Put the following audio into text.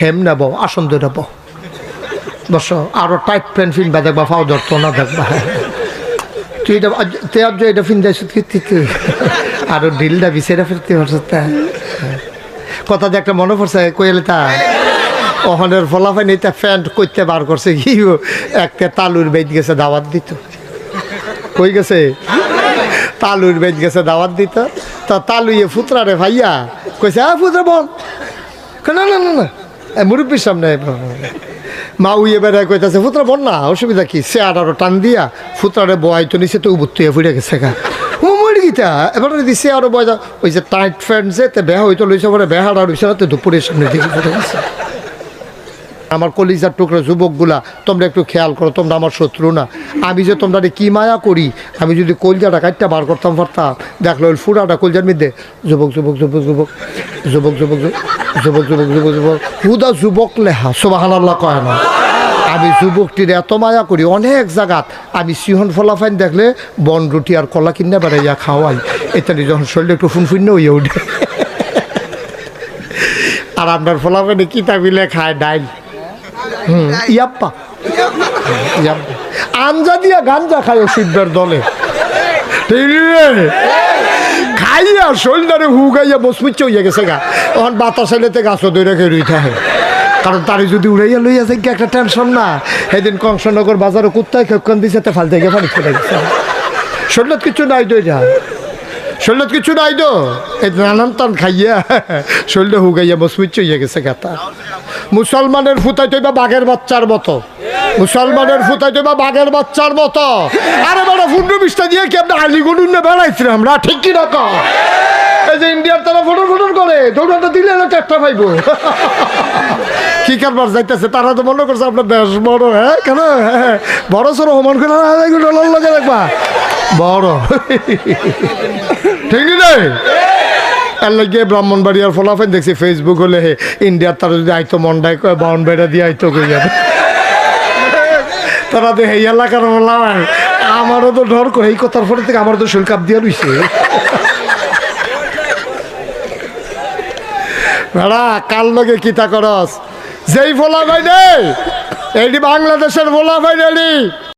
হেম নেব আসন ধরে বসো আরো টাইট প্যান্ট ফিনবা দেখবা ফাও ধরতো না দেখবা তুই এটা তুই এটা ফিনতে আরো ঢিলটা বিছেরা ফিরতে পারছ কথা যে একটা মনে পড়ছে কইলে তা ওখানের ফলাফাই নিতে প্যান্ট করতে বার করছে কি একটা তালুর বেদ গেছে দাওয়াত দিত কই গেছে তালুর বেদ গেছে দাওয়াত দিত তা তালুয়ে ফুতরা রে ভাইয়া কইছে ফুতরা বল না না না না মুরব্বীর সামনে মা উইয়ে বেড়ায় কইতেছে ফুতরা বল না অসুবিধা কি সে আরো টান দিয়া ফুতরারে বয়াইতো নিচে তো উবুত্তুয়ে ফুটে গেছে গা ও মরে গিতা এবার দিছে আরো বয়সা ওই যে টাইট ফ্যান্ট যে বেহা হইতো লইছে পরে বেহাটা রইছে না তো দুপুরের সামনে দিকে ফুটে গেছে আমার কলিজার টুকরা যুবকগুলা তোমরা একটু খেয়াল করো তোমরা আমার শত্রু না আমি যে তোমরা কি মায়া করি আমি যদি কলজাটা কাটটা বার করতাম পারতাম দেখলো ওই ফুটাটা কলজার মধ্যে যুবক যুবক যুবক যুবক যুবক যুবক যুবক যুবক যুবক যুবক হুদা যুবক লেহা সুবহানাল্লাহ কয় না আমি যুবকটির এত মায়া করি অনেক জায়গাত আমি সিহন ফলাফাইন দেখলে বন রুটি আর কলা কিনে বেড়াইয়া খাওয়াই ইত্যাদি যখন শরীরে একটু ফুনফুন্য হইয়া উঠে আর আপনার ফলাফাইনে কিতাবিলে খায় ডাইল ইয়াপ্পা আঞ্জা দিয়া গাঞ্জা খায় শিববের দলে খাইয়া শরীরে হুগাইয়া বসমিচ্ছে হইয়া গেছে গা তখন বাতাস এলেতে গাছও দৈরা খেয়ে রইতে হয় কারণ তারে যদি উড়াইয়া লইয়া যায় কি একটা টেনশন না সেদিন কংসনগর বাজারে কুত্তায় খেপকান দিছে তে ফাল থেকে পানি চলে গেছে শরীরত কিছু নাই দই যা শরীরত কিছু নাই দো এই নানান টান খাইয়া শরীরে হুগাইয়া বসমিচ্ছে হইয়া গেছে গাতা মুসলমানের ফুটাইতে বা বাঘের বাচ্চার মতো মুসলমানের ফুটাইতে বা বাঘের বাচ্চার মতো আরে বড় 15-20টা দিয়ে কি আপনি আলিগুড় নিয়ে বেড়াইছিলাম আমরা ঠিক কি রকম এই যে ইন্ডিয়ার তারা ফটো করে দৌড়াটা দিলে না চারটা পাইব কি কারবার যাইতেছে তারা তো মনে করছে আপনার দেশ বড় হ্যাঁ কেন হ্যাঁ বড় সড়ো হোমান করে ডলার লাগে দেখবা বড় ঠিক নেই এর লাগে ব্রাহ্মণবাড়িয়ার ফলাফল দেখছি ফেসবুক হলে ইন্ডিয়ার তারা যদি আইতো মন্ডায় কয় বাউন বেড়া দিয়ে আইতো কই যাবে তারা তো এই এলাকার বললাম আমারও তো ডর করে এই কথার পরে থেকে আমার তো শরীর কাপ দিয়ে রইছে বেড়া কাল লগে কিতা করস যেই ফলাফাই নেই এইটি বাংলাদেশের ফলাফাই নেই